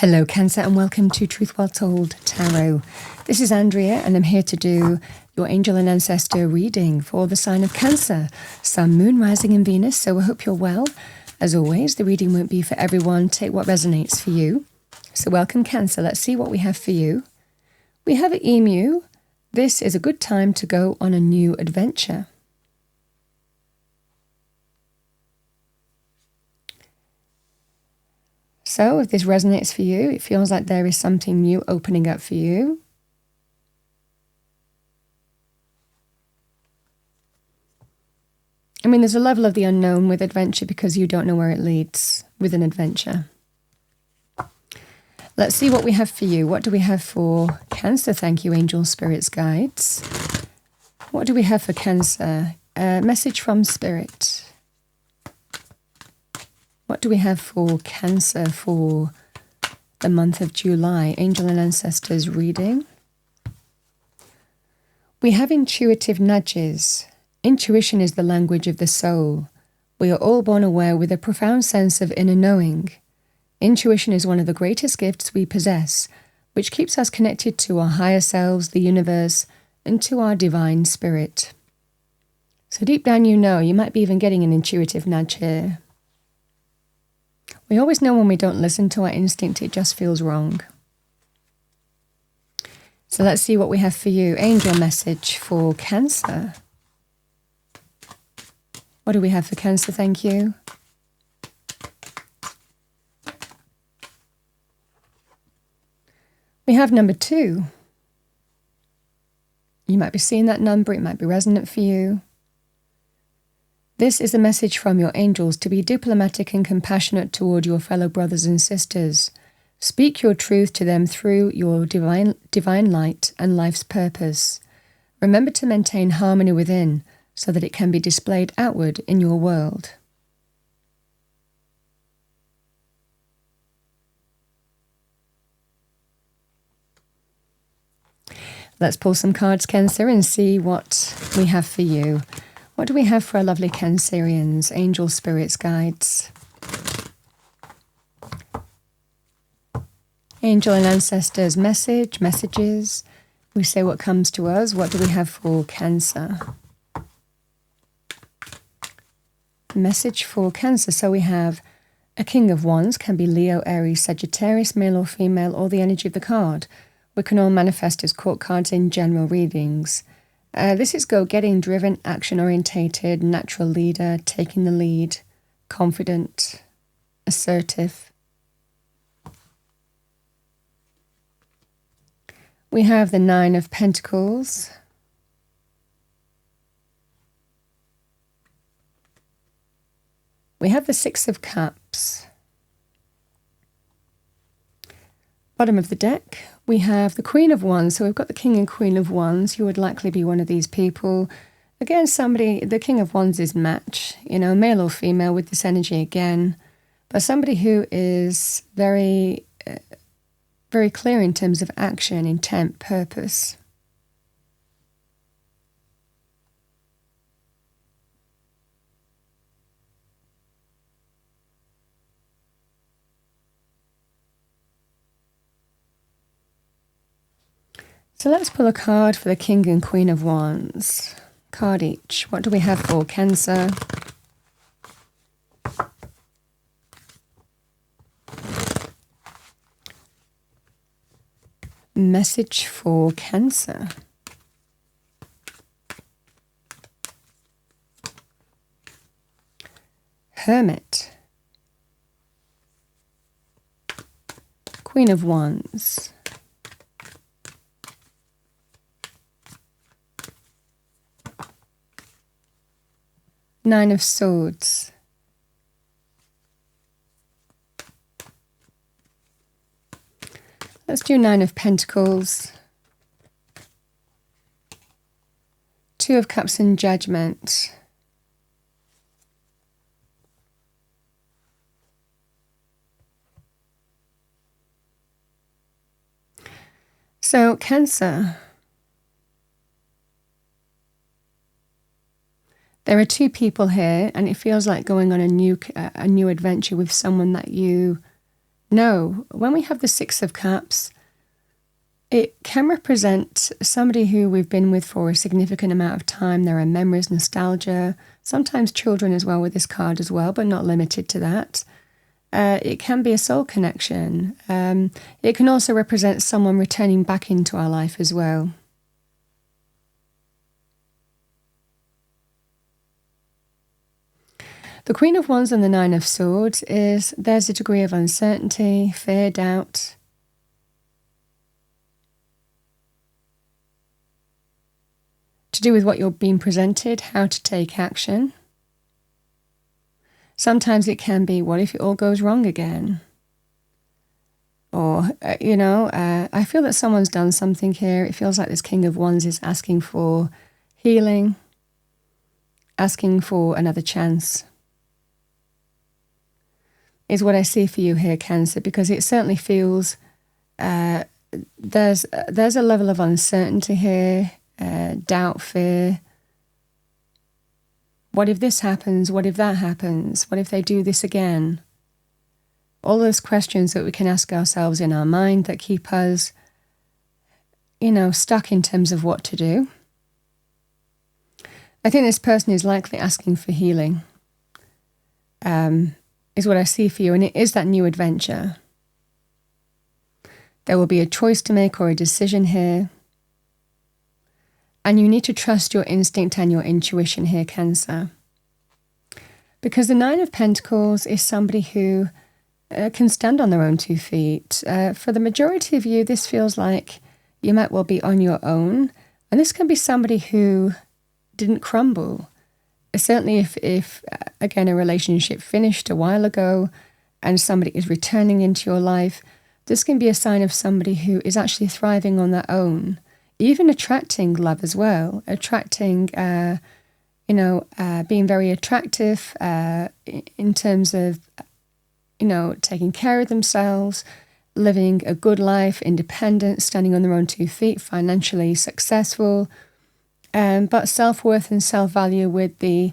Hello Cancer and welcome to Truth Well Told Tarot. This is Andrea and I'm here to do your angel and ancestor reading for the sign of Cancer, Sun, Moon, Rising and Venus. So I hope you're well. As always, the reading won't be for everyone. Take what resonates for you. So welcome Cancer. Let's see what we have for you. We have an emu. This is a good time to go on a new adventure. So if this resonates for you, it feels like there is something new opening up for you. I mean, there's a level of the unknown with adventure because you don't know where it leads with an adventure. Let's see what we have for you. What do we have for Cancer? Thank you, angels, spirits, guides. What do we have for Cancer? Message from Spirit. What do we have for Cancer for the month of July? Angel and Ancestors reading. We have intuitive nudges. Intuition is the language of the soul. We are all born aware with a profound sense of inner knowing. Intuition is one of the greatest gifts we possess, which keeps us connected to our higher selves, the universe, and to our divine spirit. So deep down you might be even getting an intuitive nudge here. We always know when we don't listen to our instinct, it just feels wrong. So let's see what we have for you. Angel message for Cancer. What do we have for Cancer? Thank you. We have number 2. You might be seeing that number. It might be resonant for you. This is a message from your angels to be diplomatic and compassionate toward your fellow brothers and sisters. Speak your truth to them through your divine light and life's purpose. Remember to maintain harmony within so that it can be displayed outward in your world. Let's pull some cards, Cancer, and see what we have for you. What do we have for our lovely Cancerians? Angel, spirits, guides. Angel and ancestors messages. We say what comes to us. What do we have for Cancer? Message for Cancer. So we have a King of Wands, can be Leo, Aries, Sagittarius, male or female, or the energy of the card. We can all manifest as court cards in general readings. This is go-getting, driven, action-orientated, natural leader, taking the lead, confident, assertive. We have the 9 of Pentacles. We have the 6 of Cups. Bottom of the deck, we have the Queen of Wands. So we've got the King and Queen of Wands. You would likely be one of these people. Again, the King of Wands is match, male or female with this energy again. But somebody who is very, very clear in terms of action, intent, purpose. So let's pull a card for the King and Queen of Wands. Card each. What do we have for Cancer? Message for Cancer. Hermit. Queen of Wands. Nine of Swords. Let's do 9 of Pentacles. 2 of Cups and Judgment. So, Cancer. There are 2 people here, and it feels like going on a new adventure with someone that you No, when we have the Six of Cups, it can represent somebody who we've been with for a significant amount of time. There are memories, nostalgia, sometimes children as well with this card as well, but not limited to that. It can be a soul connection. It can also represent someone returning back into our life as well. The Queen of Wands and the Nine of Swords there's a degree of uncertainty, fear, doubt. To do with what you're being presented, how to take action. Sometimes it can be, what if it all goes wrong again? Or, I feel that someone's done something here. It feels like this King of Wands is asking for healing, asking for another chance. Is what I see for you here, Cancer, because it certainly feels there's a level of uncertainty here, doubt, fear. What if this happens? What if that happens? What if they do this again? All those questions that we can ask ourselves in our mind that keep us, stuck in terms of what to do. I think this person is likely asking for healing. Is what I see for you, and it is that new adventure. There will be a choice to make or a decision here. And you need to trust your instinct and your intuition here, Cancer. Because the Nine of Pentacles is somebody who can stand on their own 2 feet. For the majority of you, this feels like you might well be on your own. And this can be somebody who didn't crumble. Certainly if again, a relationship finished a while ago and somebody is returning into your life, this can be a sign of somebody who is actually thriving on their own, even attracting love as well, attracting, being very attractive in terms of, taking care of themselves, living a good life, independent, standing on their own 2 feet, financially successful, but self-worth and self-value with the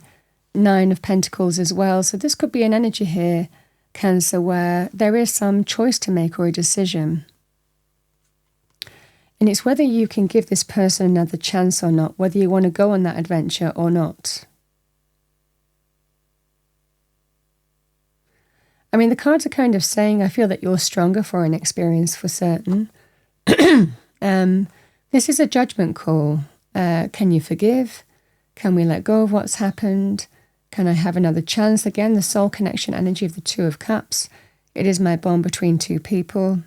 Nine of Pentacles as well. So this could be an energy here, Cancer, where there is some choice to make or a decision. And it's whether you can give this person another chance or not, whether you want to go on that adventure or not. I mean, the cards are kind of saying, I feel that you're stronger for an experience for certain. This is a judgment call. Can you forgive? Can we let go of what's happened? Can I have another chance? Again, the soul connection energy of the Two of Cups. It is my bond between two people.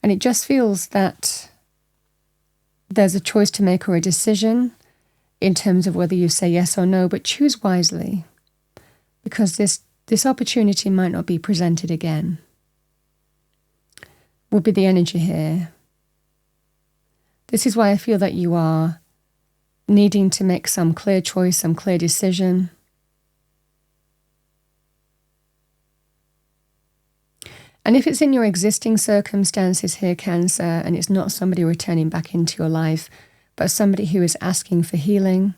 And it just feels that there's a choice to make or a decision in terms of whether you say yes or no, but choose wisely, because this opportunity might not be presented again. Will be the energy here. This is why I feel that you are needing to make some clear choice, some clear decision. And if it's in your existing circumstances here, Cancer, and it's not somebody returning back into your life, but somebody who is asking for healing,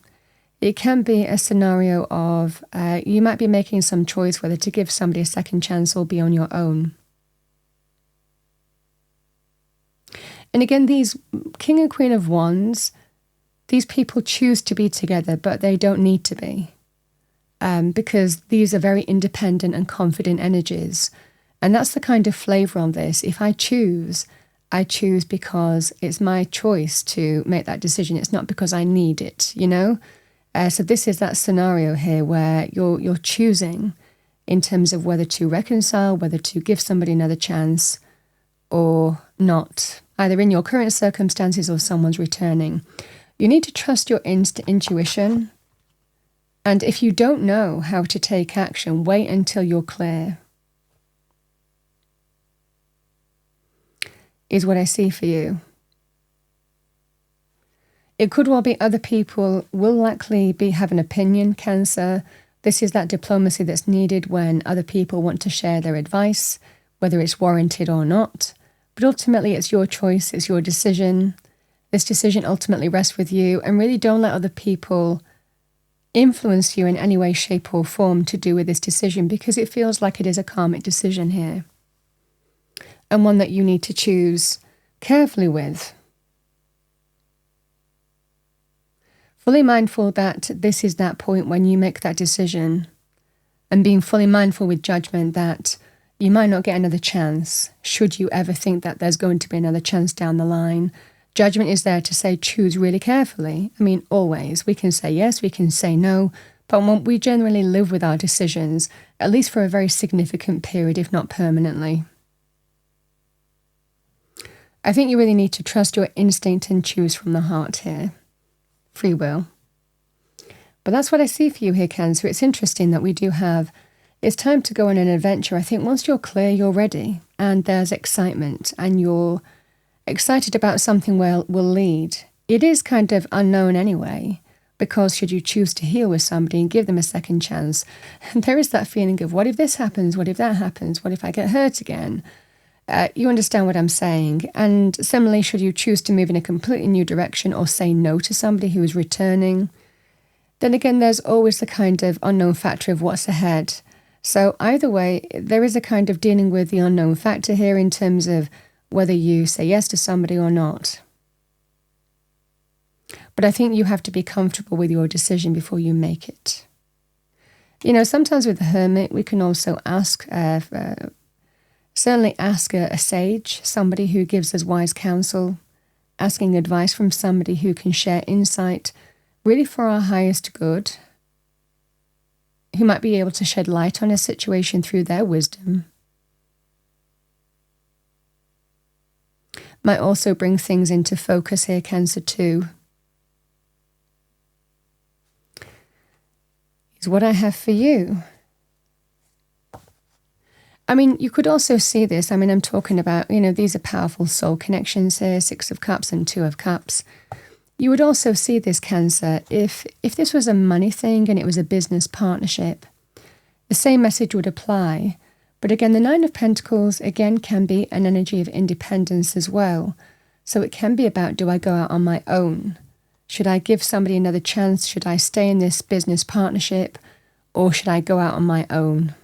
it can be a scenario of you might be making some choice whether to give somebody a second chance or be on your own. And again, these King and Queen of Wands, these people choose to be together, but they don't need to be, because these are very independent and confident energies. And that's the kind of flavor on this. If I choose because it's my choice to make that decision. It's not because I need it, you know? So this is that scenario here where you're choosing in terms of whether to reconcile, whether to give somebody another chance or not, either in your current circumstances or someone's returning. You need to trust your intuition. And if you don't know how to take action, wait until you're clear. Is what I see for you. It could well be other people will likely have an opinion, Cancer. This is that diplomacy that's needed when other people want to share their advice, whether it's warranted or not. But ultimately, it's your choice, it's your decision. This decision ultimately rests with you, and really don't let other people influence you in any way, shape or form to do with this decision, because it feels like it is a karmic decision here. and one that you need to choose carefully with. Fully mindful that this is that point when you make that decision, and being fully mindful with judgment that you might not get another chance, should you ever think that there's going to be another chance down the line. Judgment is there to say, choose really carefully. I mean, always. We can say yes, we can say no, but we generally live with our decisions, at least for a very significant period, if not permanently. I think you really need to trust your instinct and choose from the heart here. Free will. But that's what I see for you here, Cancer. It's interesting that we do have, it's time to go on an adventure. I think once you're clear, you're ready, and there's excitement, and you're excited about something will lead. It is kind of unknown anyway, because should you choose to heal with somebody and give them a second chance, there is that feeling of, what if this happens? What if that happens? What if I get hurt again? You understand what I'm saying. And similarly, should you choose to move in a completely new direction or say no to somebody who is returning, then again, there's always the kind of unknown factor of what's ahead. So either way, there is a kind of dealing with the unknown factor here in terms of whether you say yes to somebody or not. But I think you have to be comfortable with your decision before you make it. You know, sometimes with the Hermit, we can also ask, certainly ask a sage, somebody who gives us wise counsel, asking advice from somebody who can share insight, really for our highest good, who might be able to shed light on a situation through their wisdom. Might also bring things into focus here, Cancer, too. Is what I have for you. I mean, you could also see this. I mean, I'm talking about, you know, these are powerful soul connections here, 6 of Cups and 2 of Cups. You would also see this, Cancer, if this was a money thing and it was a business partnership, the same message would apply. But again, the 9 of Pentacles, again, can be an energy of independence as well. So it can be about, do I go out on my own? Should I give somebody another chance? Should I stay in this business partnership? Or should I go out on my own?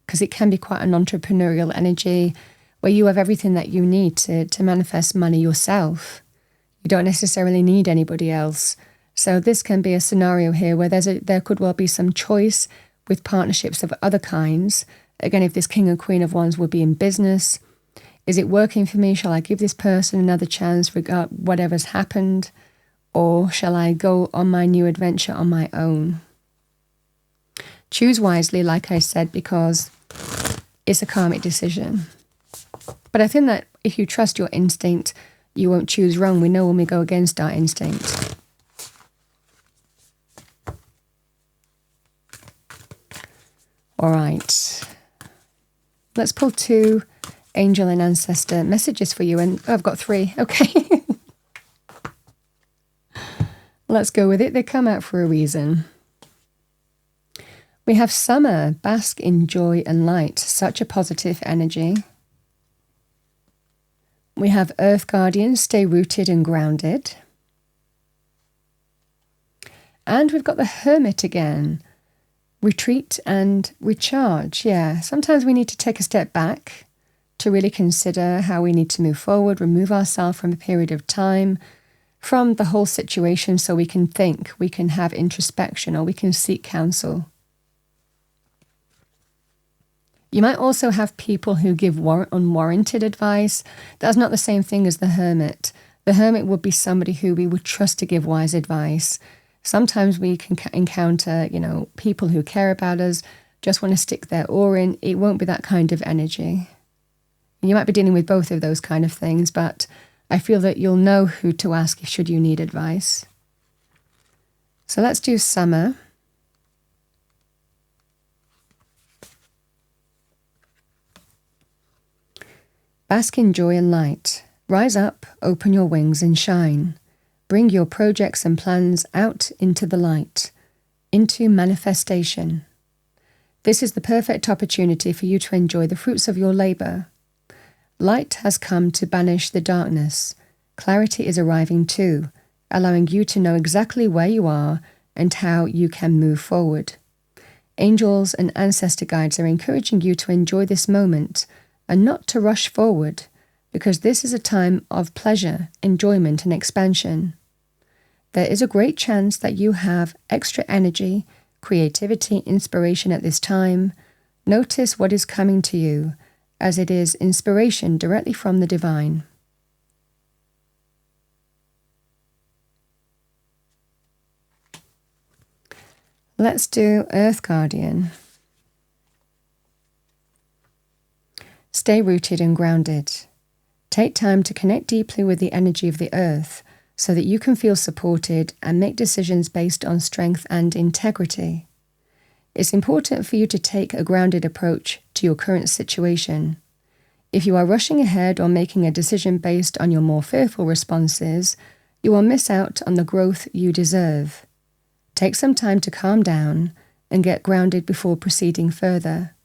Because it can be quite an entrepreneurial energy where you have everything that you need to manifest money yourself. You don't necessarily need anybody else. So this can be a scenario here where there could well be some choice with partnerships of other kinds. Again, if this King and Queen of Wands would be in business, is it working for me? Shall I give this person another chance regarding whatever's happened? Or shall I go on my new adventure on my own? Choose wisely, like I said, because it's a karmic decision. But I think that if you trust your instinct, you won't choose wrong. We know when we go against our instinct. All right. Let's pull 2 angel and ancestor messages for you. And I've got 3. Okay. Let's go with it. They come out for a reason. We have summer, bask in joy and light. Such a positive energy. We have Earth Guardian, stay rooted and grounded. And we've got the Hermit again. Retreat and recharge. Yeah, sometimes we need to take a step back to really consider how we need to move forward, remove ourselves from a period of time, from the whole situation, so we can think, we can have introspection, or we can seek counsel. You might also have people who give unwarranted advice. That's not the same thing as the Hermit. The Hermit would be somebody who we would trust to give wise advice. Sometimes we can encounter, you know, people who care about us, just want to stick their oar in. It won't be that kind of energy. You might be dealing with both of those kind of things, but I feel that you'll know who to ask should you need advice. So let's do summer. Bask in joy and light. Rise up, open your wings and shine. Bring your projects and plans out into the light, into manifestation. This is the perfect opportunity for you to enjoy the fruits of your labor. Light has come to banish the darkness. Clarity is arriving too, allowing you to know exactly where you are and how you can move forward. Angels and ancestor guides are encouraging you to enjoy this moment and not to rush forward, because this is a time of pleasure, enjoyment, and expansion. There is a great chance that you have extra energy, creativity, inspiration at this time. Notice what is coming to you, as it is inspiration directly from the divine. Let's do Earth Guardian. Stay rooted and grounded. Take time to connect deeply with the energy of the earth so that you can feel supported and make decisions based on strength and integrity. It's important for you to take a grounded approach to your current situation. If you are rushing ahead or making a decision based on your more fearful responses, you will miss out on the growth you deserve. Take some time to calm down and get grounded before proceeding further.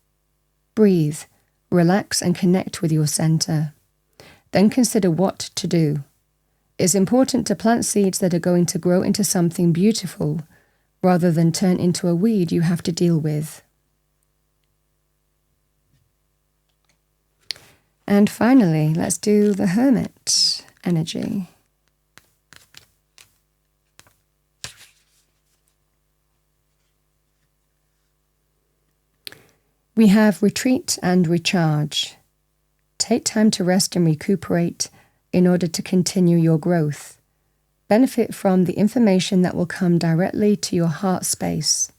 Breathe, relax, and connect with your center. Then consider what to do. It's important to plant seeds that are going to grow into something beautiful, rather than turn into a weed you have to deal with. And finally, let's do the Hermit energy. We have retreat and recharge. Take time to rest and recuperate in order to continue your growth. Benefit from the information that will come directly to your heart space.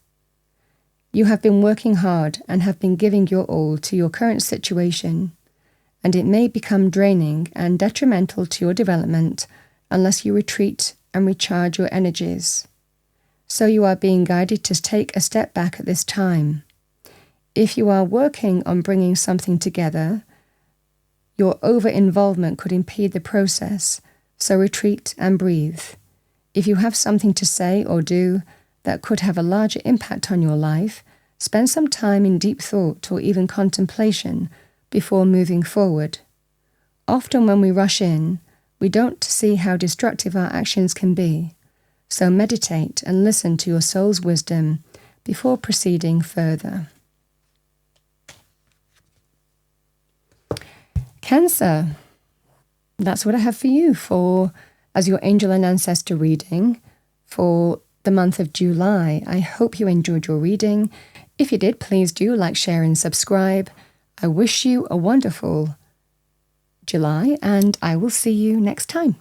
You have been working hard and have been giving your all to your current situation, and it may become draining and detrimental to your development unless you retreat and recharge your energies. So you are being guided to take a step back at this time. If you are working on bringing something together, your over-involvement could impede the process, so retreat and breathe. If you have something to say or do that could have a larger impact on your life, spend some time in deep thought or even contemplation before moving forward. Often when we rush in, we don't see how destructive our actions can be, so meditate and listen to your soul's wisdom before proceeding further. Cancer, that's what I have for you as your angel and ancestor reading for the month of July. I hope you enjoyed your reading. If you did, please do like, share, and subscribe. I wish you a wonderful July, and I will see you next time.